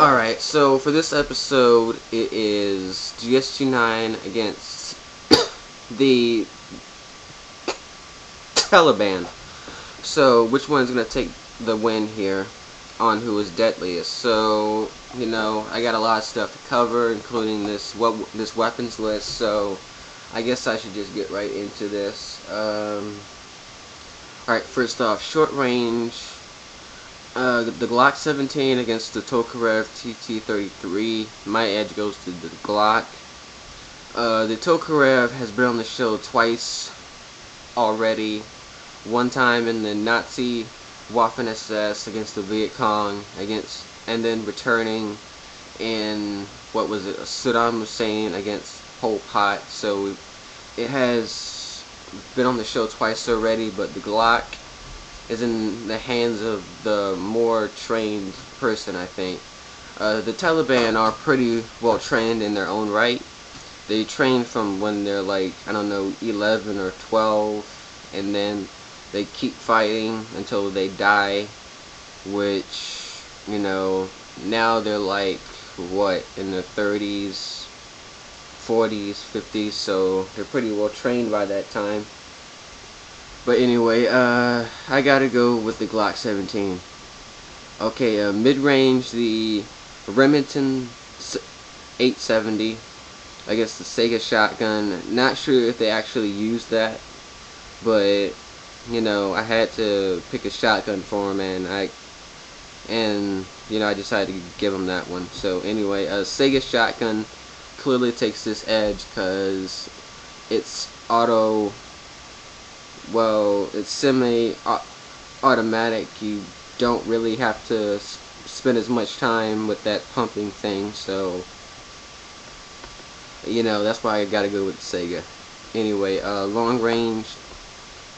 Alright, so for this episode, it is GSG9 against the Taliban. So, which one's going to take the win here on who is deadliest? So, I got a lot of stuff to cover, including this weapons list, so I guess I should just get right into this. Alright, first off, short range. The Glock 17 against the Tokarev TT-33. My edge goes to the Glock. The Tokarev has been on the show twice already. One time in the Nazi Waffen-SS against the Viet Cong, and then returning in Saddam Hussein against Pol Pot. So it has been on the show twice already, but the Glock is in the hands of the more trained person, I think. The Taliban are pretty well trained in their own right. They train from when they're 11 or 12, and then they keep fighting until they die, which, now they're in their 30s, 40s, 50s, so they're pretty well trained by that time. But anyway, I gotta go with the Glock 17. Okay, mid-range, the Remington 870 against the Sega shotgun. Not sure if they actually used that, but I had to pick a shotgun for him, and I decided to give him that one. So anyway, Sega shotgun clearly takes this edge because it's it's semi-automatic. You don't really have to spend as much time with that pumping thing, so that's why I gotta go with Sega. Anyway, long range,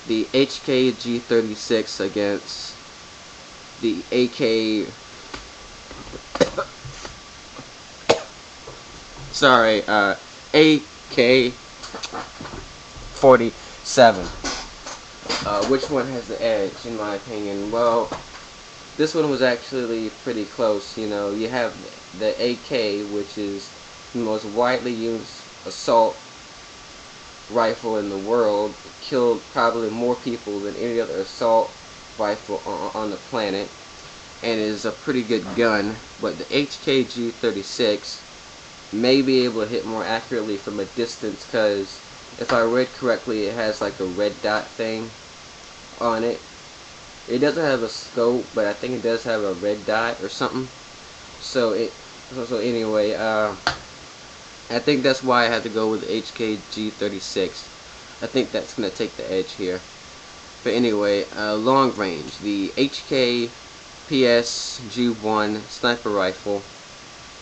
the HK-G36 against the AK-47. Which one has the edge, in my opinion? Well, this one was actually pretty close. You have the AK, which is the most widely used assault rifle in the world. Killed probably more people than any other assault rifle on the planet, and is a pretty good gun. But the HK-G36 may be able to hit more accurately from a distance, because if I read correctly, it has a red dot thing on it. It doesn't have a scope, but I think it does have a red dot or something. So anyway, I think that's why I had to go with the HK-G36. I think that's gonna take the edge here. But anyway, long range, the HK-PS-G1 sniper rifle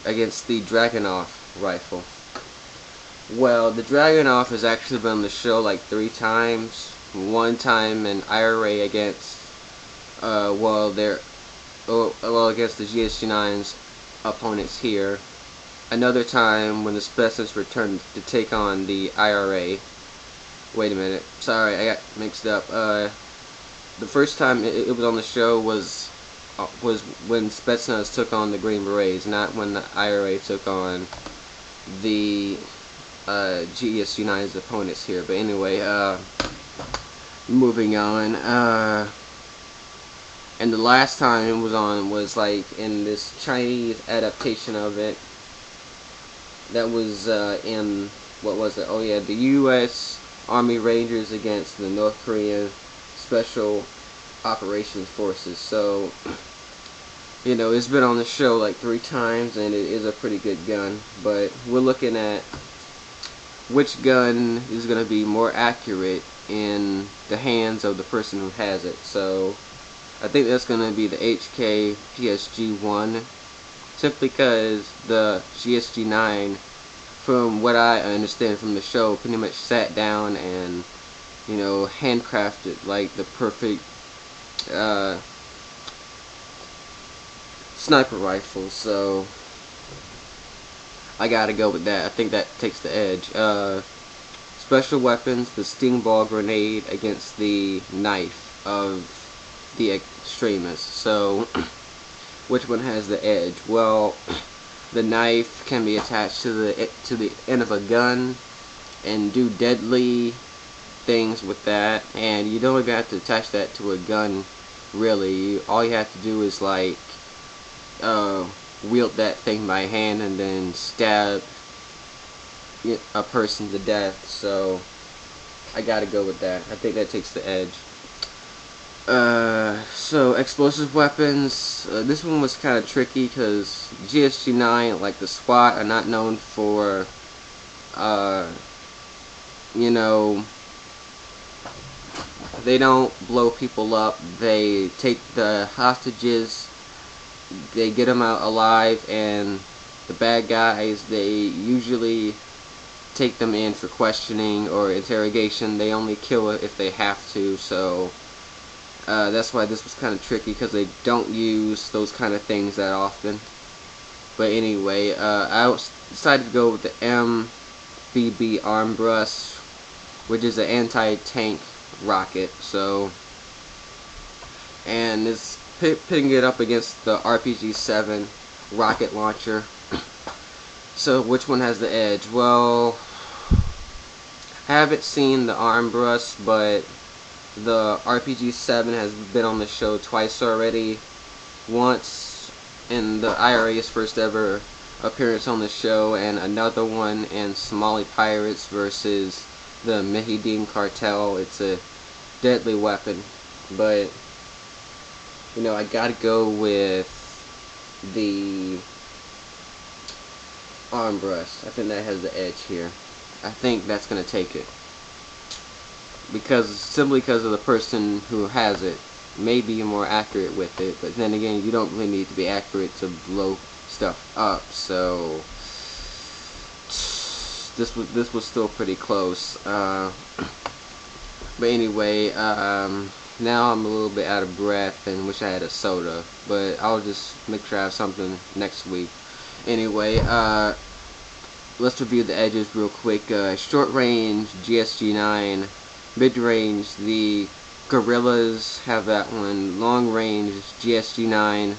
against the Dragunov rifle. Well, the Dragunov has actually been on the show 3 times. One time in IRA against against the GSG9's opponents here. Another time when the Specialists returned to take on the IRA. Wait a minute, sorry, I got mixed up. The first time it was on the show was when Spetsnaz took on the Green Berets, not when the IRA took on the GSG9's opponents here. But anyway, moving on, and the last time it was on was in this Chinese adaptation of it. That was in, what was it? Oh yeah, the U.S. Army Rangers against the North Korean Special Operations Forces. So, it's been on the show 3 times, and it is a pretty good gun. But we're looking at which gun is going to be more accurate in the hands of the person who has it. So I think that's going to be the HK PSG-1, simply because the GSG-9, from what I understand from the show, pretty much sat down and handcrafted the perfect sniper rifle. So I gotta go with that. I think that takes the edge. Special weapons, the sting ball grenade against the knife of the extremists. So which one has the edge? Well, the knife can be attached to the end of a gun and do deadly things with that, and you don't even have to attach that to a gun, really. All you have to do is like wield that thing by hand and then stab a person to death. So I gotta go with that. I think that takes the edge. So explosive weapons, this one was kind of tricky because GSG9, like the SWAT, are not known for you know, they don't blow people up. They take the hostages, they get them out alive, and the bad guys, they usually take them in for questioning or interrogation. They only kill if they have to, so that's why this was kind of tricky, because they don't use those kind of things that often. But anyway, I decided to go with the MBB Armbrust, which is an anti-tank rocket. So, and it's pitting it up against the RPG-7 rocket launcher. So which one has the edge? Well, I haven't seen the Armbrust, but the RPG-7 has been on the show twice already. Once in the IRA's first ever appearance on the show, and another one in Somali Pirates versus the Mujahideen Cartel. It's a deadly weapon, but you know, I gotta go with the Armbrust. I think that has the edge here. I think that's gonna take it, simply because of the person who has it may be more accurate with it, but then again, you don't really need to be accurate to blow stuff up. So this was still pretty close. But anyway, now I'm a little bit out of breath and wish I had a soda, but I'll just make sure I have something next week. Anyway, let's review the edges real quick. Short range, GSG9. Mid range, the guerrillas have that one. Long range, GSG9.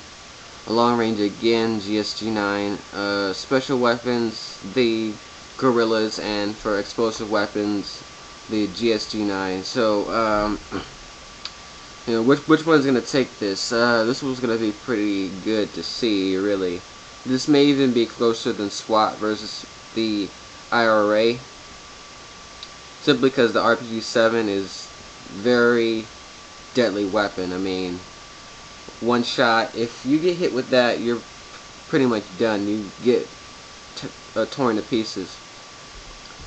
Long range again, GSG9. Special weapons, the guerrillas, and for explosive weapons, the GSG9. So, you know, which one's gonna take this? This one's gonna be pretty good to see, really. This may even be closer than SWAT versus the IRA, simply because the RPG-7 is very deadly weapon. I mean, one shot, if you get hit with that, you're pretty much done. You get torn to pieces.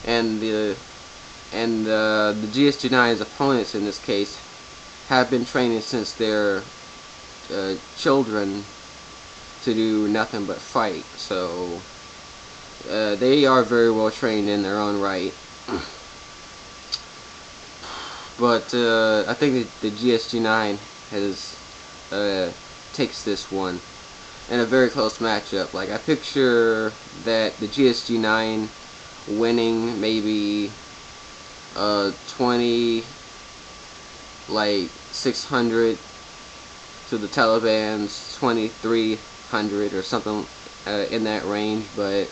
And the GSG9's opponents in this case have been training since they're children to do nothing but fight. So they are very well trained in their own right. But I think the GSG9 takes this one in a very close matchup. Like, I picture that the GSG9 winning maybe 600 to the Taliban's 2300 or something in that range. But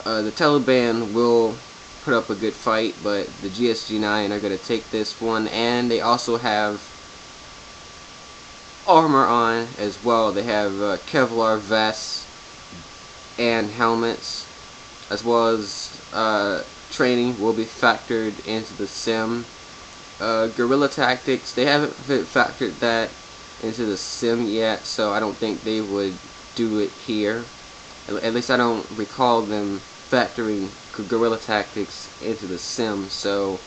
the Taliban will put up a good fight, but the GSG9 are going to take this one, and they also have armor on as well. They have Kevlar vests and helmets, as well as training will be factored into the sim. Guerrilla tactics, they haven't factored that into the sim yet, so I don't think they would do it here. At least I don't recall them factoring guerrilla tactics into the sim. So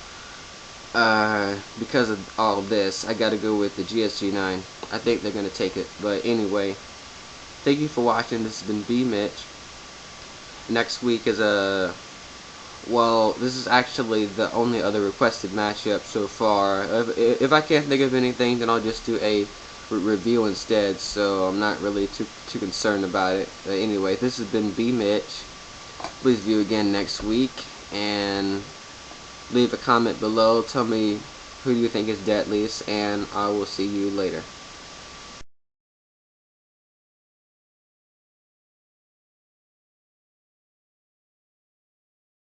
because of all this, I gotta go with the GSG9. I think they're gonna take it. But anyway, thank you for watching. This has been B Mitch. Next week is well, this is actually the only other requested matchup so far. If I can't think of anything, then I'll just do a review instead, so I'm not really too concerned about it. But anyway, this has been B Mitch. Please view again next week, and leave a comment below. Tell me who do you think is deadliest, and I will see you later.